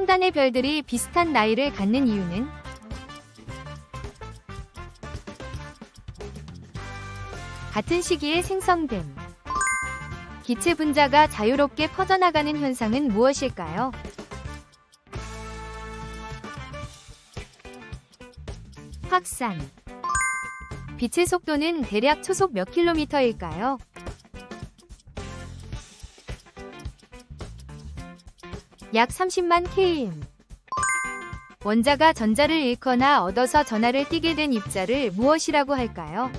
상단의 별들이 비슷한 나이를 갖는 이유는? 같은 시기에 생성됨. 기체 분자가 자유롭게 퍼져나가는 현상은 무엇일까요? 확산. 빛의 속도는 대략 초속 몇 킬로미터일까요? 약 30만 km. 원자가 전자를 잃거나 얻어서 전하를 띠게 된 입자를 무엇이라고 할까요?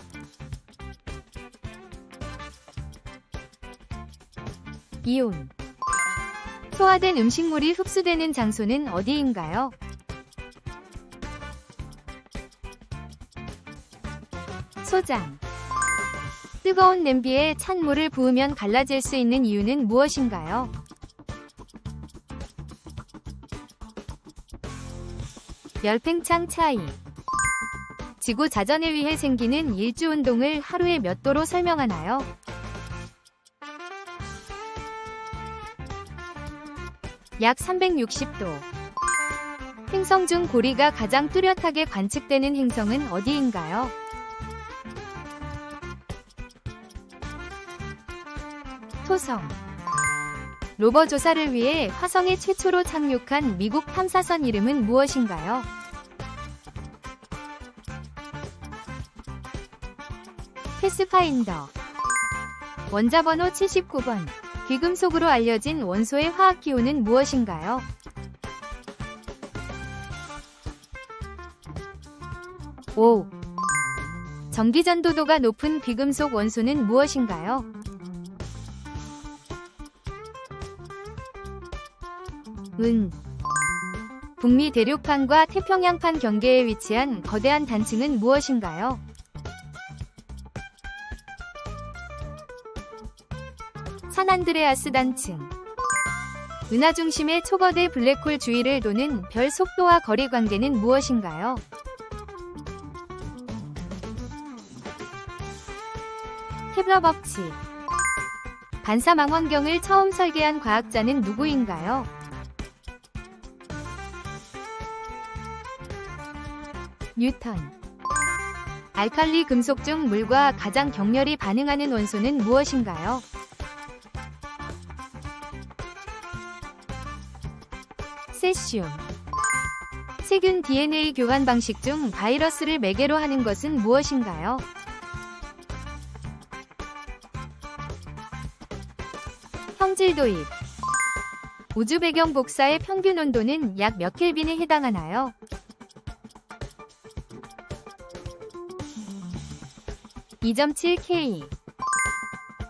이온. 소화된 음식물이 흡수되는 장소는 어디인가요? 소장. 뜨거운 냄비에 찬 물을 부으면 갈라질 수 있는 이유는 무엇인가요? 열팽창 차이. 지구 자전에 의해 생기는 일주운동을 하루에 몇 도로 설명하나요? 약 360도. 행성 중 고리가 가장 뚜렷하게 관측되는 행성은 어디인가요? 토성. 로버 조사를 위해 화성에 최초로 착륙한 미국 탐사선 이름은 무엇인가요? 패스파인더. 원자 번호 79번. 귀금속으로 알려진 원소의 화학 기호는 무엇인가요? 오. 전기전도도가 높은 귀금속 원소는 무엇인가요? 은. 북미 대륙판과 태평양판 경계에 위치한 거대한 단층은 무엇인가요? 산안드레아스 단층. 은하 중심의 초거대 블랙홀 주위를 도는 별 속도와 거리 관계는 무엇인가요? 케플러 법칙. 반사망원경을 처음 설계한 과학자는 누구인가요? 뉴턴. 알칼리 금속 중 물과 가장 격렬히 반응하는 원소는 무엇인가요? 세슘. 세균 DNA 교환 방식 중 바이러스를 매개로 하는 것은 무엇인가요? 형질 도입. 우주 배경 복사의 평균 온도는 약 몇 켈빈에 해당하나요? (2.7K)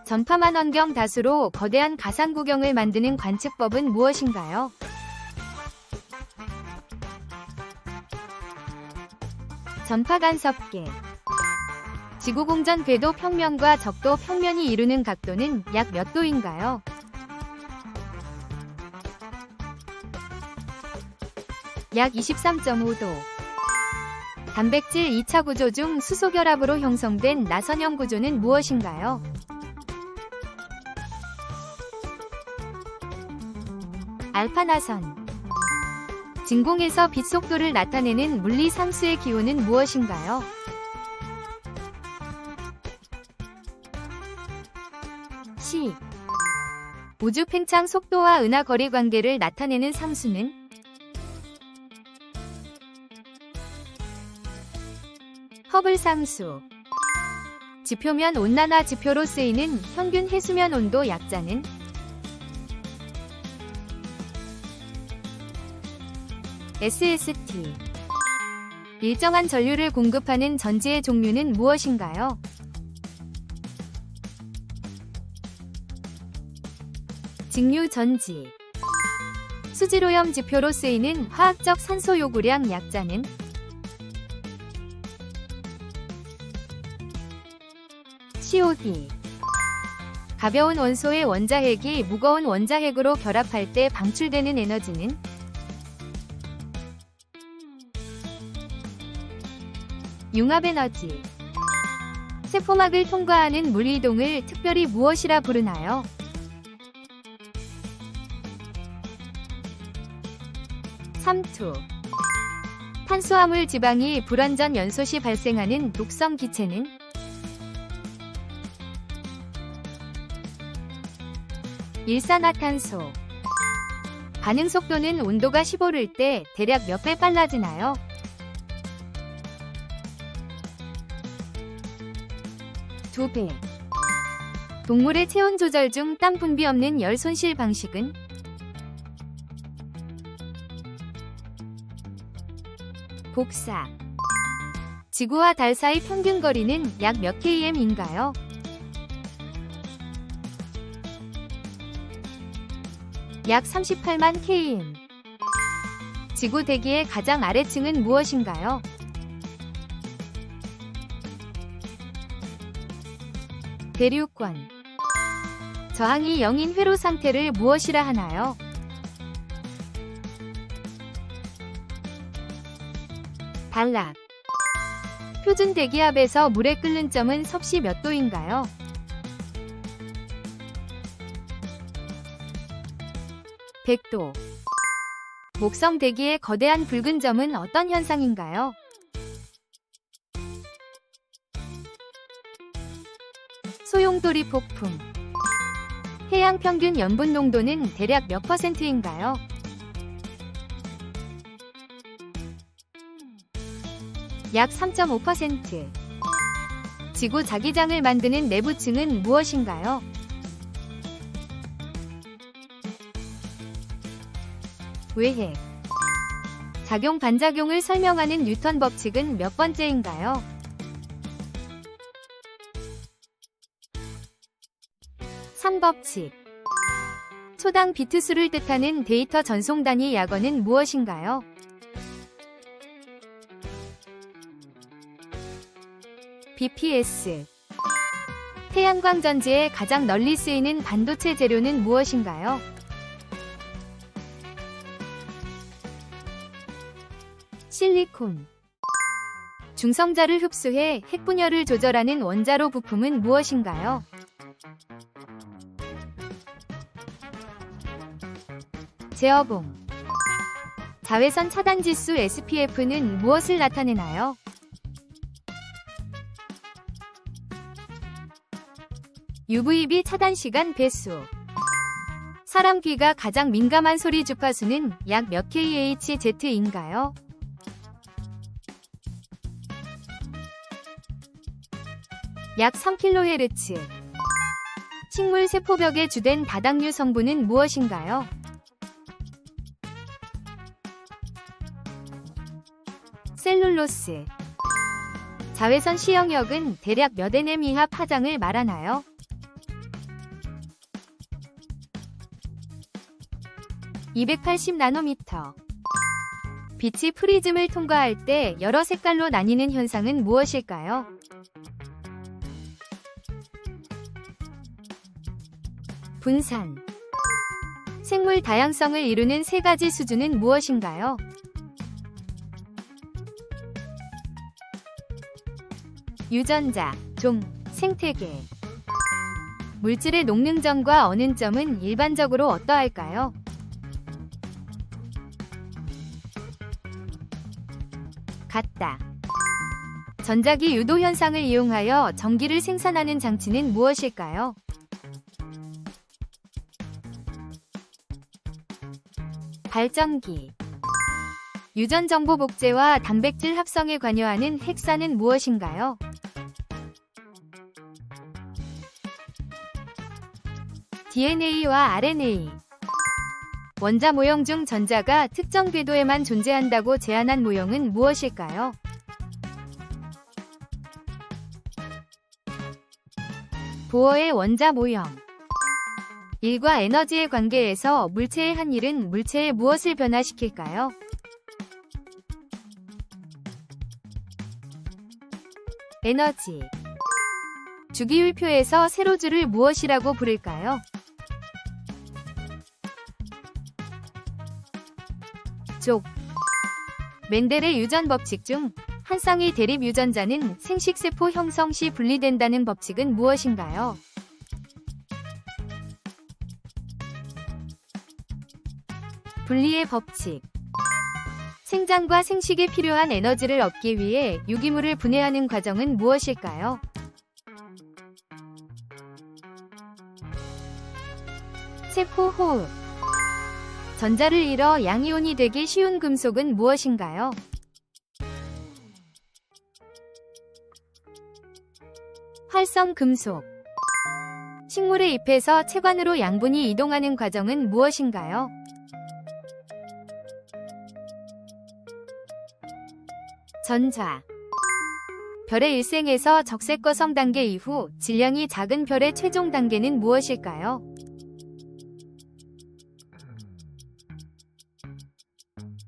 전파만 원경 다수로 거대한 가상 구경을 만드는 관측법은 무엇인가요? 전파 간섭계. 지구 공전 궤도 평면과 적도 평면이 이루는 각도는 약 몇 도인가요? 약 23.5도. 단백질 2차 구조 중 수소 결합으로 형성된 나선형 구조는 무엇인가요? 알파나선. 진공에서 빛 속도를 나타내는 물리 상수의 기호는 무엇인가요? C. 우주 팽창 속도와 은하 거리 관계를 나타내는 상수는? 허블 상수. 지표면 온난화 지표로 쓰이는 평균 해수면 온도 약자는? SST. 일정한 전류를 공급하는 전지의 종류는 무엇인가요? 직류 전지. 수질오염 지표로 쓰이는 화학적 산소 요구량 약자는? COD. 가벼운 원소의 원자핵이 무거운 원자핵으로 결합할 때 방출되는 에너지는? 융합에너지. 세포막을 통과하는 물 이동을 특별히 무엇이라 부르나요? 삼투. 탄수화물 지방이 불완전 연소 시 발생하는 독성 기체는? 일산화탄소. 반응 속도는 온도가 15를 때 대략 몇 배 빨라지나요? 2배. 동물의 체온 조절 중 땀 분비 없는 열 손실 방식은? 복사. 지구와 달 사이 평균 거리는 약 몇 km인가요? 약 38만 km. 지구 대기의 가장 아래층은 무엇인가요? 대류권. 저항이 0인 회로 상태를 무엇이라 하나요? 단락. 표준 대기압에서 물에 끓는 점은 섭씨 몇 도인가요? (100도) 목성 대기의 거대한 붉은 점은 어떤 현상인가요? 소용돌이 폭풍. 해양 평균 염분 농도는 대략 몇 %인가요? 약 3.5%. 지구 자기장을 만드는 내부층은 무엇인가요? 외핵. 작용 반작용을 설명하는 뉴턴 법칙은 몇 번째인가요? (3법칙). 초당 비트 수를 뜻하는 데이터 전송 단위 약어는 무엇인가요? bps. 태양광 전지에 가장 널리 쓰이는 반도체 재료는 무엇인가요? 실리콘. 중성자를 흡수해 핵분열을 조절하는 원자로 부품은 무엇인가요? 제어봉. 자외선 차단 지수 SPF는 무엇을 나타내나요? UVB 차단 시간 배수. 사람 귀가 가장 민감한 소리 주파수는 약 몇 kHz인가요? 약 3kHz. 식물 세포벽의 주된 다당류 성분은 무엇인가요? 셀룰로스. 자외선 시영역은 대략 몇 nm 이하 파장을 말하나요? 280나노미터. 빛이 프리즘을 통과할 때 여러 색깔로 나뉘는 현상은 무엇일까요? 분산. 생물 다양성을 이루는 세 가지 수준은 무엇인가요? 유전자, 종, 생태계. 물질의 녹능점과 어는점은 일반적으로 어떠할까요? 같다. 전자기 유도 현상을 이용하여 전기를 생산하는 장치는 무엇일까요? 발전기. 유전 정보 복제와 단백질 합성에 관여하는 핵산은 무엇인가요? DNA와 RNA. 원자 모형 중 전자가 특정 궤도에만 존재한다고 제안한 모형은 무엇일까요? 보어의 원자 모형. 일과 에너지의 관계에서 물체의 한 일은 물체의 무엇을 변화시킬까요? 에너지. 주기율표에서 세로줄을 무엇이라고 부를까요? 족. 멘델의 유전 법칙 중 한 쌍의 대립 유전자는 생식세포 형성 시 분리된다는 법칙은 무엇인가요? 분리의 법칙. 생장과 생식에 필요한 에너지를 얻기 위해 유기물을 분해하는 과정은 무엇일까요? 세포 호흡. 전자를 잃어 양이온이 되기 쉬운 금속은 무엇인가요? 활성 금속. 식물의 잎에서 채관으로 양분이 이동하는 과정은 무엇인가요? 전자. 별의 일생에서 적색거성 단계 이후 질량이 작은 별의 최종 단계는 무엇일까요?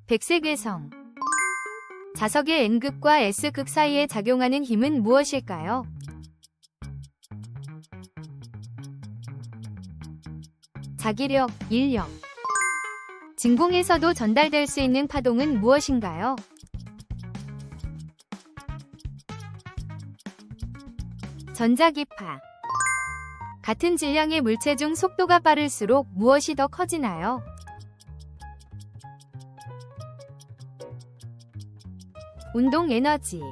백색외성. 자석의 N극과 S극 사이에 작용하는 힘은 무엇일까요? 자기력, 인력. 진공에서도 전달될 수 있는 파동은 무엇인가요? 전자기파. 같은 질량의 물체 중 속도가 빠를수록 무엇이 더 커지나요? 운동 에너지.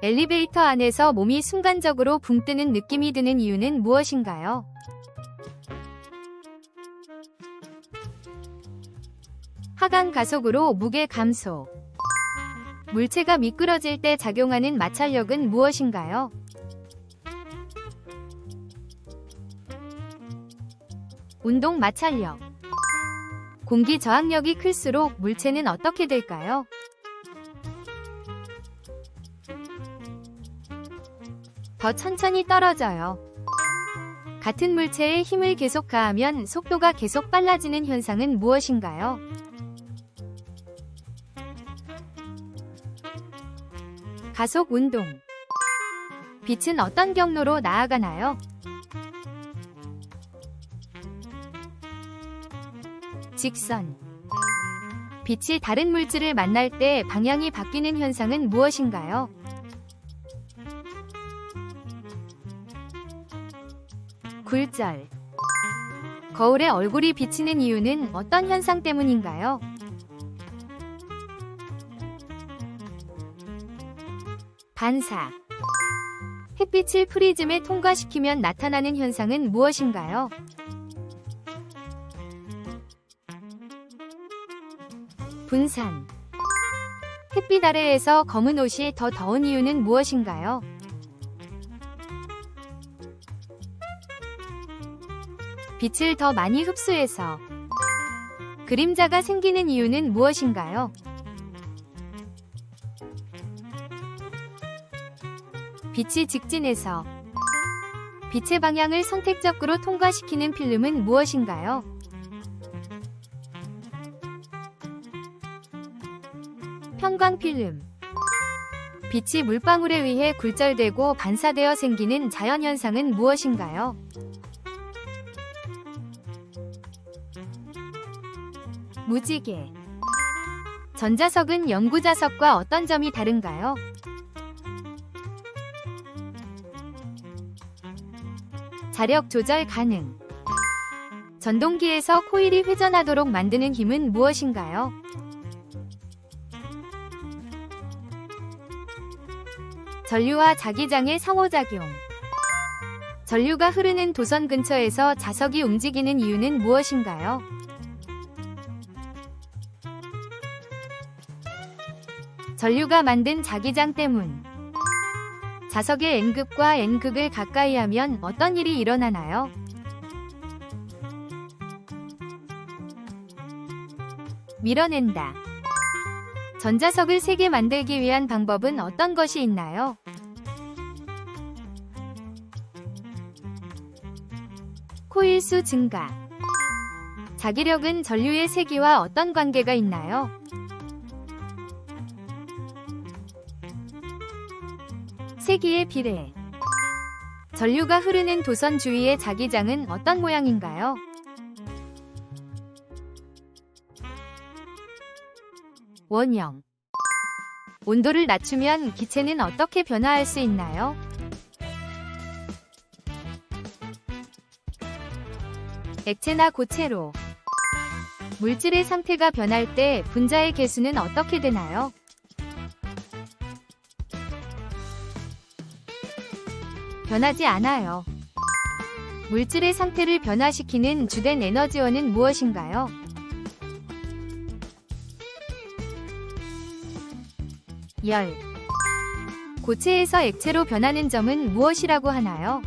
엘리베이터 안에서 몸이 순간적으로 붕 뜨는 느낌이 드는 이유는 무엇인가요? 하강 가속으로 무게 감소. 물체가 미끄러질 때 작용하는 마찰력은 무엇인가요? 운동 마찰력. 공기 저항력이 클수록 물체는 어떻게 될까요? 더 천천히 떨어져요. 같은 물체에 힘을 계속 가하면 속도가 계속 빨라지는 현상은 무엇인가요? 가속 운동. 빛은 어떤 경로로 나아가나요? 직선. 빛이 다른 물질을 만날 때 방향이 바뀌는 현상은 무엇인가요? 굴절. 거울에 얼굴이 비치는 이유는 어떤 현상 때문인가요? 반사. 햇빛을 프리즘에 통과시키면 나타나는 현상은 무엇인가요? 분산. 햇빛 아래에서 검은 옷이 더 더운 이유는 무엇인가요? 빛을 더 많이 흡수해서. 그림자가 생기는 이유는 무엇인가요? 빛이 직진해서. 빛의 방향을 선택적으로 통과시키는 필름은 무엇인가요? 편광필름. 빛이 물방울에 의해 굴절되고 반사되어 생기는 자연현상은 무엇인가요? 무지개. 전자석은 영구자석과 어떤 점이 다른가요? 자력 조절 가능. 전동기에서 코일이 회전하도록 만드는 힘은 무엇인가요? 전류와 자기장의 상호작용. 전류가 흐르는 도선 근처에서 자석이 움직이는 이유는 무엇인가요? 전류가 만든 자기장 때문. 자석의 N극과 N극을 가까이 하면 어떤 일이 일어나나요? 밀어낸다. 전자석을 세게 만들기 위한 방법은 어떤 것이 있나요? 코일수 증가. 자기력은 전류의 세기와 어떤 관계가 있나요? 세기의 비례. 전류가 흐르는 도선 주위의 자기장은 어떤 모양인가요? 원형. 온도를 낮추면 기체는 어떻게 변화할 수 있나요? 액체나 고체로. 물질의 상태가 변할 때 분자의 개수는 어떻게 되나요? 변하지 않아요. 물질의 상태를 변화시키는 주된 에너지원은 무엇인가요? 열. 고체에서 액체로 변하는 점은 무엇이라고 하나요?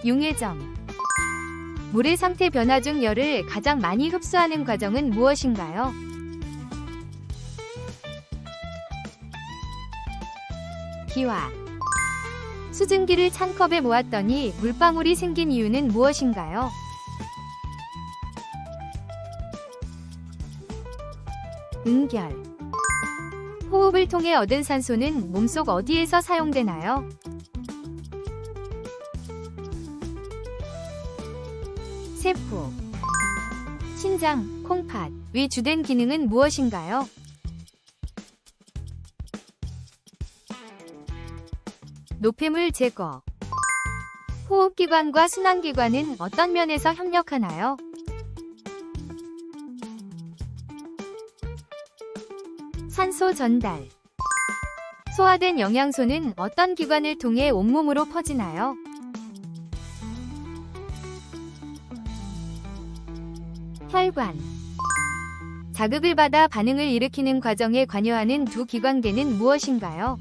융해점. 물의 상태 변화 중 열을 가장 많이 흡수하는 과정은 무엇인가요? 기화. 수증기를 찬 컵에 모았더니 물방울이 생긴 이유는 무엇인가요? 응결. 호흡을 통해 얻은 산소는 몸속 어디에서 사용되나요? 세포. 신장, 콩팥, 위 주된 기능은 무엇인가요? 노폐물 제거. 호흡기관과 순환기관은 어떤 면에서 협력하나요? 산소 전달. 소화된 영양소는 어떤 기관을 통해 온몸으로 퍼지나요? 혈관. 자극을 받아 반응을 일으키는 과정에 관여하는 두 기관계는 무엇인가요?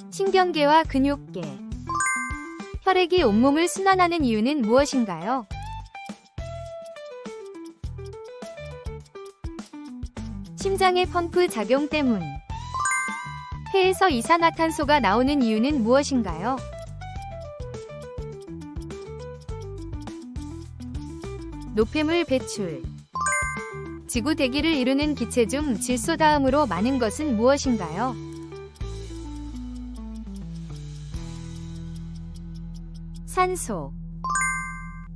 신경계와 근육계. 혈액이 온몸을 순환하는 이유는 무엇인가요? 심장의 펌프 작용 때문. 폐에서 이산화탄소가 나오는 이유는 무엇인가요? 노폐물 배출. 지구 대기를 이루는 기체 중 질소 다음으로 많은 것은 무엇인가요? 산소.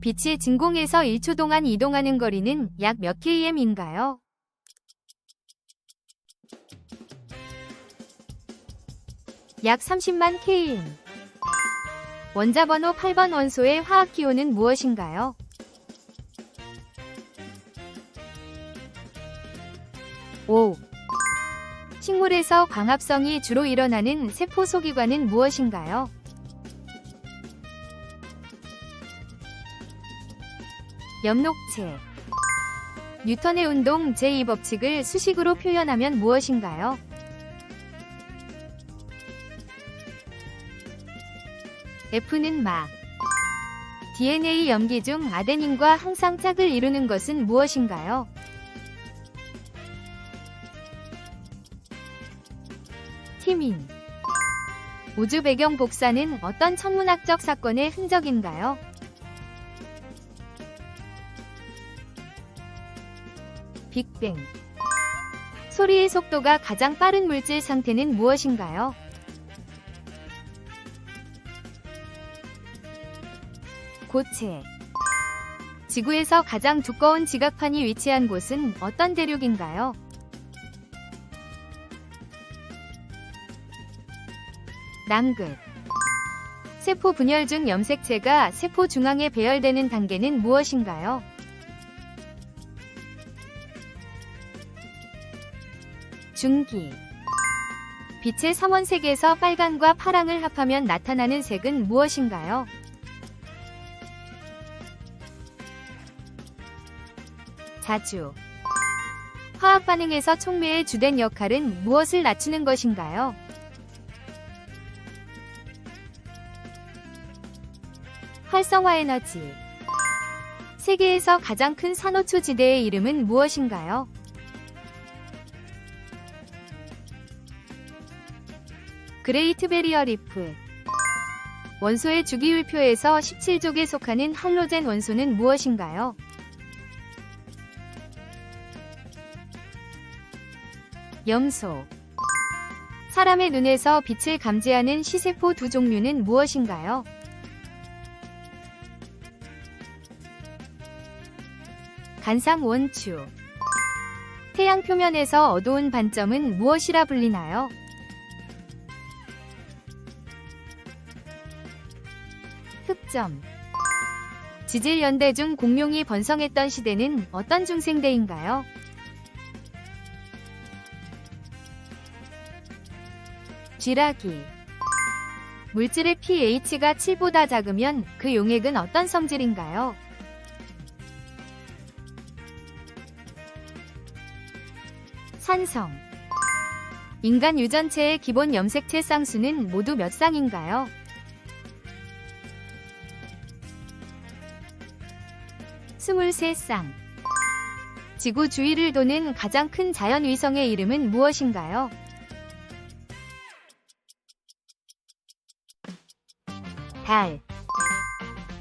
빛이 진공에서 1초 동안 이동하는 거리는 약 몇 km인가요? 약 30만 km. 원자번호 8번 원소의 화학기호는 무엇인가요? O. 식물에서 광합성이 주로 일어나는 세포 소기관은 무엇인가요? 엽록체. 뉴턴의 운동 제2법칙을 수식으로 표현하면 무엇인가요? F는 막. DNA 염기 중 아데닌과 항상 짝을 이루는 것은 무엇인가요? 티민. 우주 배경 복사는 어떤 천문학적 사건의 흔적인가요? 빅뱅. 소리의 속도가 가장 빠른 물질 상태는 무엇인가요? 고체. 지구에서 가장 두꺼운 지각판이 위치한 곳은 어떤 대륙인가요? 남극. 세포 분열 중 염색체가 세포 중앙에 배열되는 단계는 무엇인가요? 중기. 빛의 삼원색에서 빨강과 파랑을 합하면 나타나는 색은 무엇인가요? 자주. 화학 반응에서 촉매의 주된 역할은 무엇을 낮추는 것인가요? 활성화 에너지. 세계에서 가장 큰 산호초 지대의 이름은 무엇인가요? 그레이트 베리어 리프. 원소의 주기율표에서 17족에 속하는 할로젠 원소는 무엇인가요? 염소. 사람의 눈에서 빛을 감지하는 시세포 두 종류는 무엇인가요? 간삼 원추. 태양 표면에서 어두운 반점은 무엇이라 불리나요? 학점. 지질연대 중 공룡이 번성했던 시대는 어떤 중생대인가요? 쥐라기. 물질의 pH가 7보다 작으면 그 용액은 어떤 성질인가요? 산성. 인간 유전체의 기본 염색체 쌍수는 모두 몇 쌍인가요? 스물세 쌍. 지구 주위를 도는 가장 큰 자연위성의 이름은 무엇인가요? 달.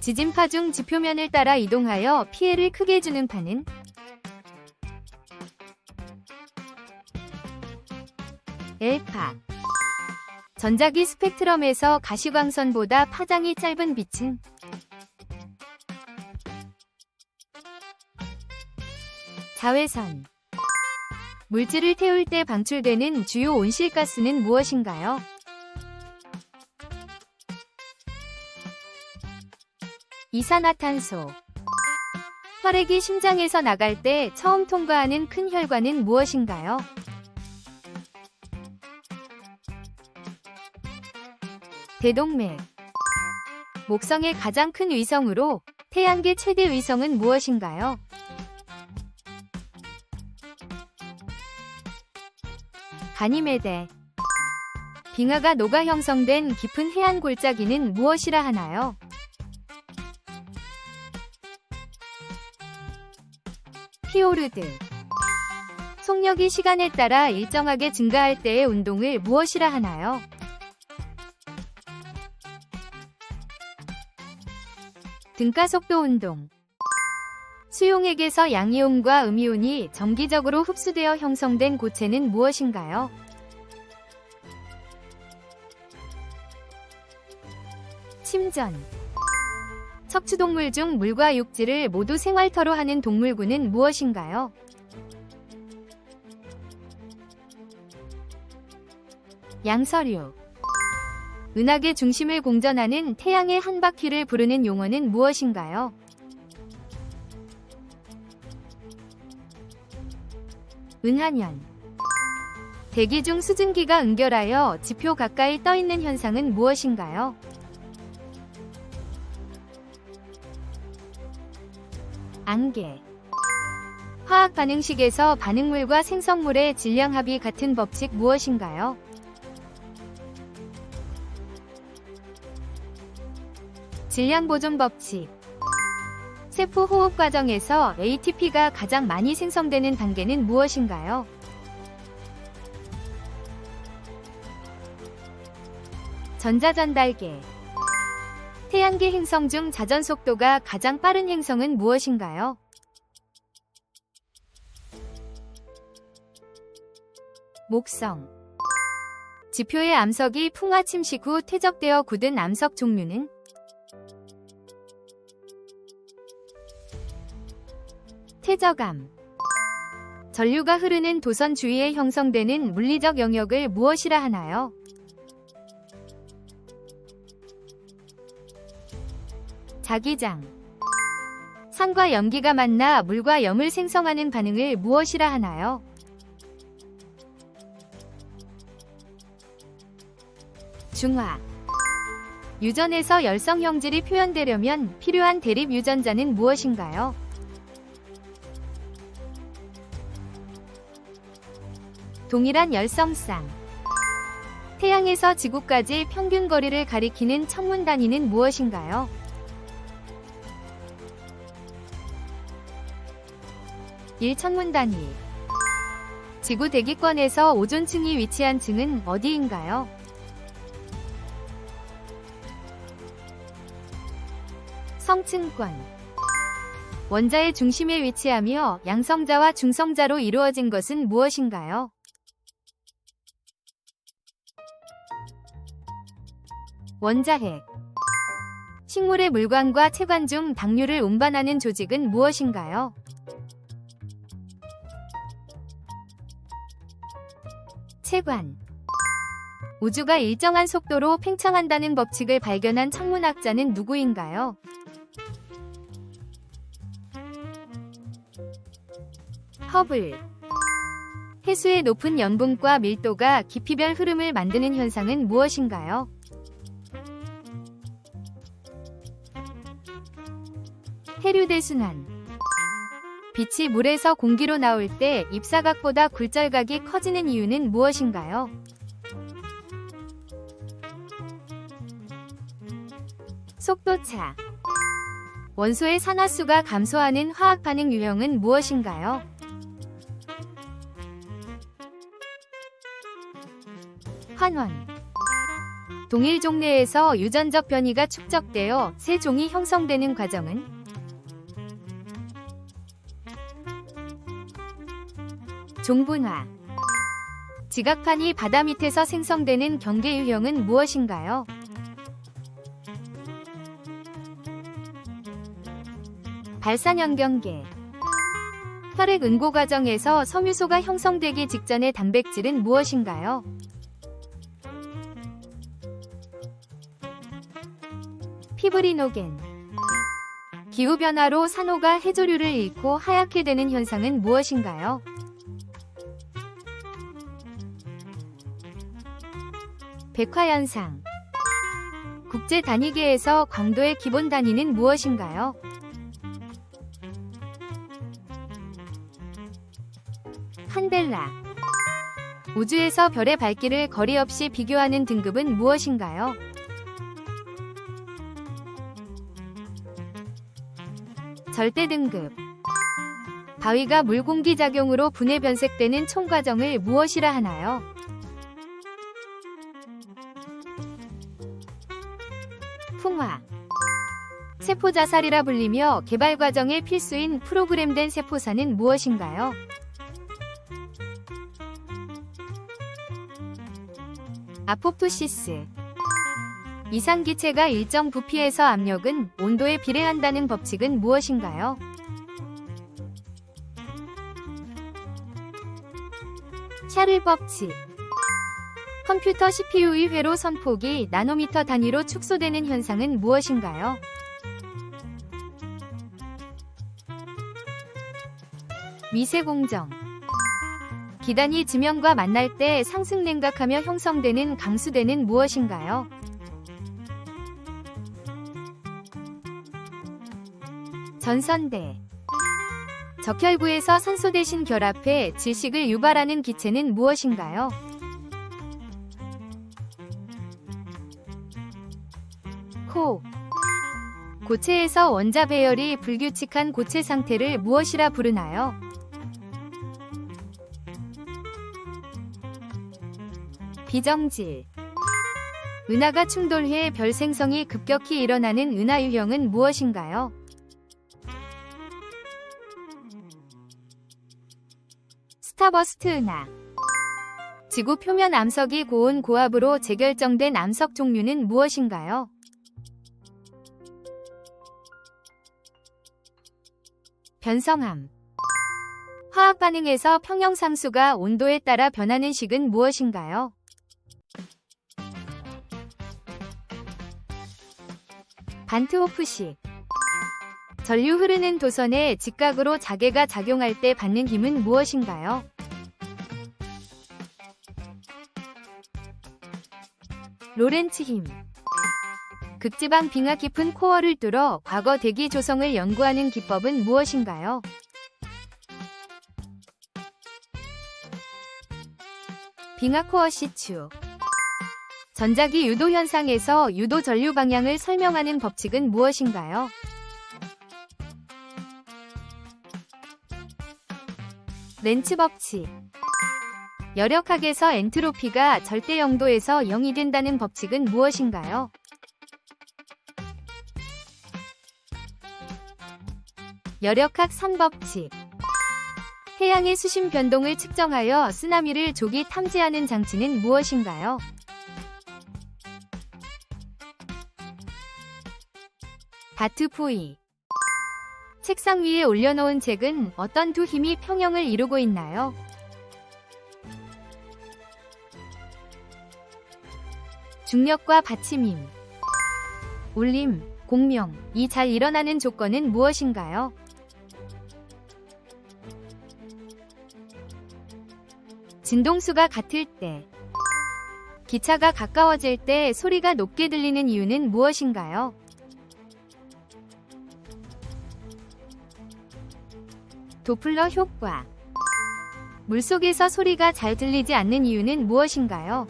지진파 중 지표면을 따라 이동하여 피해를 크게 주는 파는? 엘파. 전자기 스펙트럼에서 가시광선보다 파장이 짧은 빛은? 자외선. 물질을 태울 때 방출되는 주요 온실가스는 무엇인가요? 이산화탄소. 혈액이 심장에서 나갈 때 처음 통과하는 큰 혈관은 무엇인가요? 대동맥. 목성의 가장 큰 위성으로 태양계 최대 위성은 무엇인가요? 가니메데. 빙하가 녹아 형성된 깊은 해안 골짜기는 무엇이라 하나요? 피오르드. 속력이 시간에 따라 일정하게 증가할 때의 운동을 무엇이라 하나요? 등가속도 운동. 수용액에서 양이온과 음이온이 정기적으로 흡수되어 형성된 고체는 무엇인가요? 침전. 척추동물 중 물과 육지를 모두 생활터로 하는 동물군은 무엇인가요? 양서류. 은하계 중심을 공전하는 태양의 한 바퀴를 부르는 용어는 무엇인가요? 은하년. 대기 중 수증기가 응결하여 지표 가까이 떠있는 현상은 무엇인가요? 안개. 화학 반응식에서 반응물과 생성물의 질량합이 같은 법칙 무엇인가요? 질량보존 법칙. 세포 호흡 과정에서 ATP가 가장 많이 생성되는 단계는 무엇인가요? 전자전달계. 태양계 행성 중 자전 속도가 가장 빠른 행성은 무엇인가요? 목성. 지표의 암석이 풍화 침식 후 퇴적되어 굳은 암석 종류는? 퇴적암. 전류가 흐르는 도선 주위에 형성되는 물리적 영역을 무엇이라 하나요? 자기장. 산과 염기가 만나 물과 염을 생성하는 반응을 무엇이라 하나요? 중화. 유전에서 열성 형질이 표현되려면 필요한 대립 유전자는 무엇인가요? 동일한 열성쌍. 태양에서 지구까지 평균 거리를 가리키는 천문 단위는 무엇인가요? 일천문 단위. 지구 대기권에서 오존층이 위치한 층은 어디인가요? 성층권. 원자의 중심에 위치하며 양성자와 중성자로 이루어진 것은 무엇인가요? 원자핵. 식물의 물관과 체관 중 당류를 운반하는 조직은 무엇인가요? 체관. 우주가 일정한 속도로 팽창한다는 법칙을 발견한 천문학자는 누구인가요? 허블. 해수의 높은 염분과 밀도가 깊이별 흐름을 만드는 현상은 무엇인가요? 해류대순환. 빛이 물에서 공기로 나올 때 입사각보다 굴절각이 커지는 이유는 무엇인가요? 속도차. 원소의 산화수가 감소하는 화학 반응 유형은 무엇인가요? 환원. 동일 종내에서 유전적 변이가 축적되어 새 종이 형성되는 과정은? 종분화. 지각판이 바다 밑에서 생성되는 경계 유형은 무엇인가요? 발산연경계. 혈액 응고 과정에서 섬유소가 형성되기 직전의 단백질은 무엇인가요? 피브리노겐. 기후변화로 산호가 해조류를 잃고 하얗게 되는 현상은 무엇인가요? 백화현상. 국제 단위계에서 광도의 기본 단위는 무엇인가요? 칸델라. 우주에서 별의 밝기를 거리 없이 비교하는 등급은 무엇인가요? 절대 등급. 바위가 물공기 작용으로 분해 변색되는 총 과정을 무엇이라 하나요? 풍화. 세포 자살이라 불리며 개발 과정의 필수인 프로그램된 세포사는 무엇인가요? 아포프토시스. 이산기체가 일정 부피에서 압력은 온도에 비례한다는 법칙은 무엇인가요? 샤를 법칙. 컴퓨터 CPU의 회로 선폭이 나노미터 단위로 축소되는 현상은 무엇인가요? 미세공정. 기단이 지면과 만날 때 상승 냉각하며 형성되는 강수대는 무엇인가요? 전선대. 적혈구에서 산소 대신 결합해 질식을 유발하는 기체는 무엇인가요? 코. 고체에서 원자 배열이 불규칙한 고체 상태를 무엇이라 부르나요? 비정질. 은하가 충돌해 별 생성이 급격히 일어나는 은하 유형은 무엇인가요? 스타버스트 은하. 지구 표면 암석이 고온 고압으로 재결정된 암석 종류는 무엇인가요? 변성암. 화학 반응에서 평형상수가 온도에 따라 변하는 식은 무엇인가요? 반트호프식. 전류 흐르는 도선에 직각으로 자개가 작용할 때 받는 힘은 무엇인가요? 로렌츠 힘. 극지방 빙하 깊은 코어를 뚫어 과거 대기 조성을 연구하는 기법은 무엇인가요? 빙하 코어 시추. 전자기 유도 현상에서 유도 전류 방향을 설명하는 법칙은 무엇인가요? 렌츠 법칙. 열역학에서 엔트로피가 절대 0도에서 0이 된다는 법칙은 무엇인가요? 열역학 선법칙. 해양의 수심 변동을 측정하여 쓰나미를 조기 탐지하는 장치는 무엇인가요? 바트포이. 책상 위에 올려놓은 책은 어떤 두 힘이 평형을 이루고 있나요? 중력과 받침힘. 올림, 공명, 이 잘 일어나는 조건은 무엇인가요? 진동수가 같을 때. 기차가 가까워질 때 소리가 높게 들리는 이유는 무엇인가요? 도플러 효과. 물속에서 소리가 잘 들리지 않는 이유는 무엇인가요?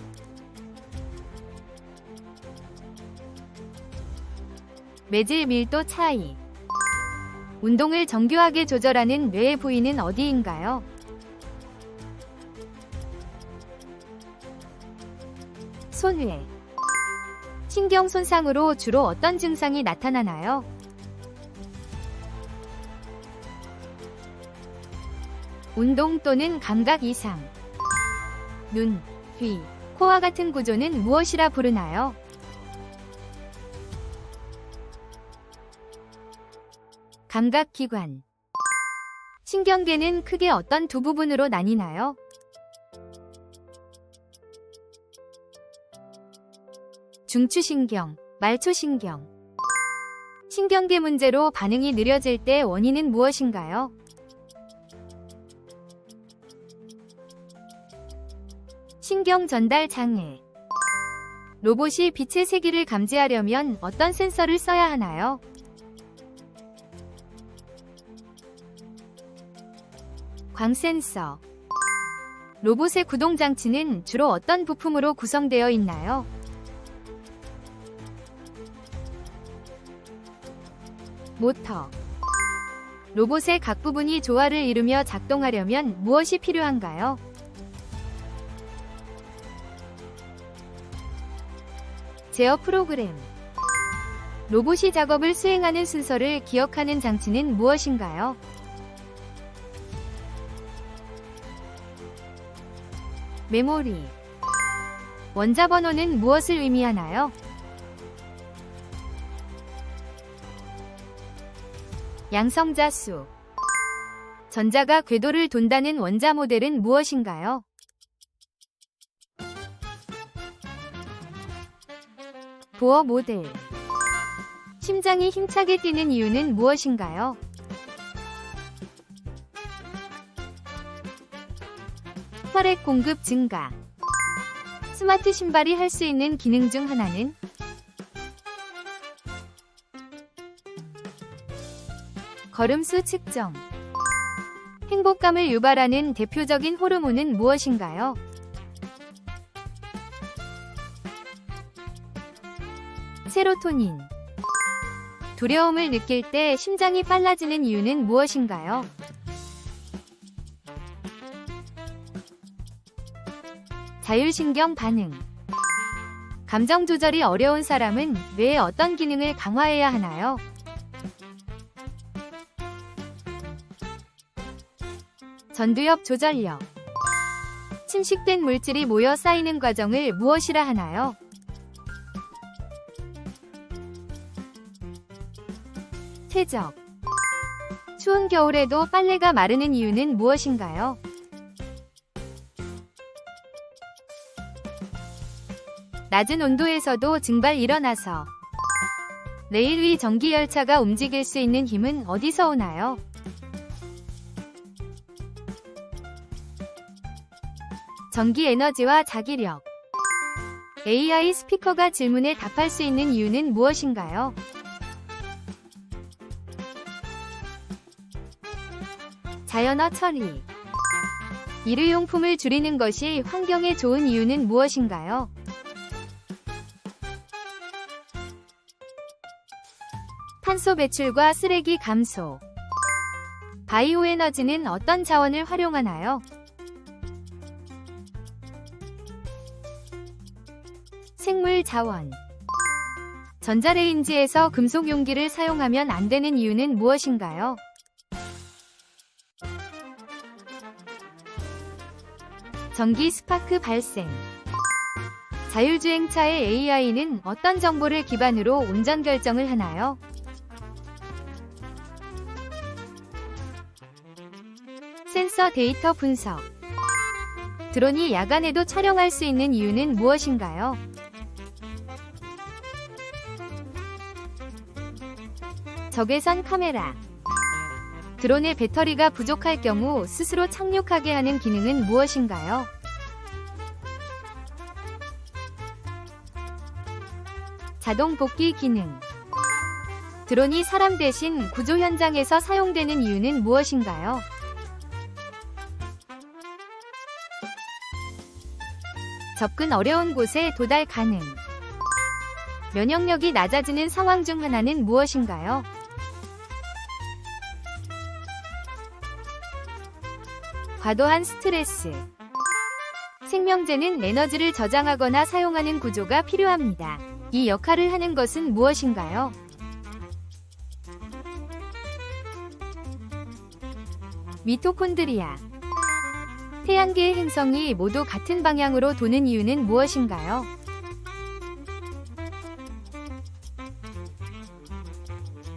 매질 밀도 차이. 운동을 정교하게 조절하는 뇌의 부위는 어디인가요? 손회. 신경 손상으로 주로 어떤 증상이 나타나나요? 운동 또는 감각 이상. 눈, 귀, 코와 같은 구조는 무엇이라 부르나요? 감각기관. 신경계는 크게 어떤 두 부분으로 나뉘나요? 중추신경, 말초신경. 신경계 문제로 반응이 느려질 때 원인은 무엇인가요? 신경 전달 장애. 로봇이 빛의 세기를 감지하려면 어떤 센서를 써야 하나요? 광센서. 로봇의 구동장치는 주로 어떤 부품으로 구성되어 있나요? 모터. 로봇의 각 부분이 조화를 이루며 작동하려면 무엇이 필요한가요? 제어 프로그램. 로봇이 작업을 수행하는 순서를 기억하는 장치는 무엇인가요? 메모리. 원자 번호는 무엇을 의미하나요? 양성자수. 전자가 궤도를 돈다는 원자 모델은 무엇인가요? 보어 모델. 심장이 힘차게 뛰는 이유는 무엇인가요? 혈액 공급 증가. 스마트 신발이 할 수 있는 기능 중 하나는? 걸음수 측정. 행복감을 유발하는 대표적인 호르몬은 무엇인가요? 세로토닌. 두려움을 느낄 때 심장이 빨라지는 이유는 무엇인가요? 자율신경 반응. 감정 조절이 어려운 사람은 뇌의 어떤 기능을 강화해야 하나요? 전두엽 조절력. 침식된 물질이 모여 쌓이는 과정을 무엇이라 하나요? 퇴적. 추운 겨울에도 빨래가 마르는 이유는 무엇인가요? 낮은 온도에서도 증발 일어나서. 레일 위 전기열차가 움직일 수 있는 힘은 어디서 오나요? 전기 에너지와 자기력. AI 스피커가 질문에 답할 수 있는 이유는 무엇인가요? 자연어 처리. 일회용품을 줄이는 것이 환경에 좋은 이유는 무엇인가요? 탄소 배출과 쓰레기 감소. 바이오 에너지는 어떤 자원을 활용하나요? 생물 자원. 전자레인지에서 금속 용기를 사용하면 안 되는 이유는 무엇인가요? 전기 스파크 발생. 자율주행차의 AI는 어떤 정보를 기반으로 운전 결정을 하나요? 센서 데이터 분석. 드론이 야간에도 촬영할 수 있는 이유는 무엇인가요? 적외선 카메라. 드론의 배터리가 부족할 경우 스스로 착륙하게 하는 기능은 무엇인가요? 자동 복귀 기능. 드론이 사람 대신 구조 현장에서 사용되는 이유는 무엇인가요? 접근 어려운 곳에 도달 가능. 면역력이 낮아지는 상황 중 하나는 무엇인가요? 과도한 스트레스. 생명체는 에너지를 저장하거나 사용하는 구조가 필요합니다. 이 역할을 하는 것은 무엇인가요? 미토콘드리아. 태양계의 행성이 모두 같은 방향으로 도는 이유는 무엇인가요?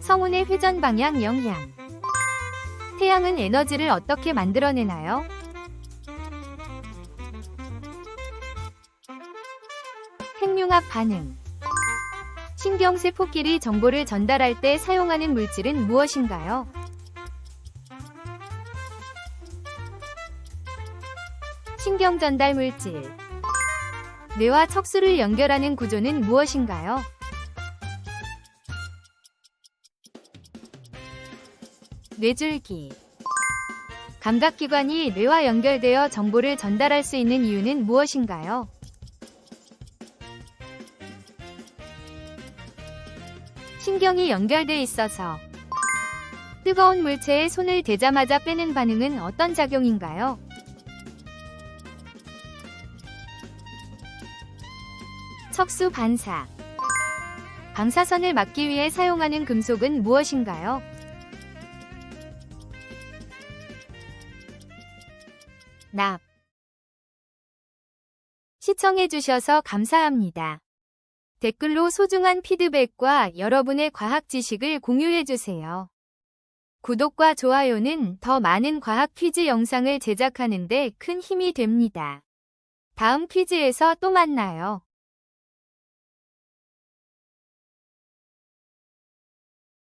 성운의 회전 방향 영향. 태양은 에너지를 어떻게 만들어내나요? 핵융합 반응. 신경세포끼리 정보를 전달할 때 사용하는 물질은 무엇인가요? 신경전달 물질. 뇌와 척수를 연결하는 구조는 무엇인가요? 뇌줄기. 감각기관이 뇌와 연결되어 정보를 전달할 수 있는 이유는 무엇인가요? 신경이 연결돼 있어서. 뜨거운 물체에 손을 대자마자 빼는 반응은 어떤 작용인가요? 척수 반사. 방사선을 막기 위해 사용하는 금속은 무엇인가요? 납. 시청해주셔서 감사합니다. 댓글로 소중한 피드백과 여러분의 과학 지식을 공유해주세요. 구독과 좋아요는 더 많은 과학 퀴즈 영상을 제작하는 데 큰 힘이 됩니다. 다음 퀴즈에서 또 만나요.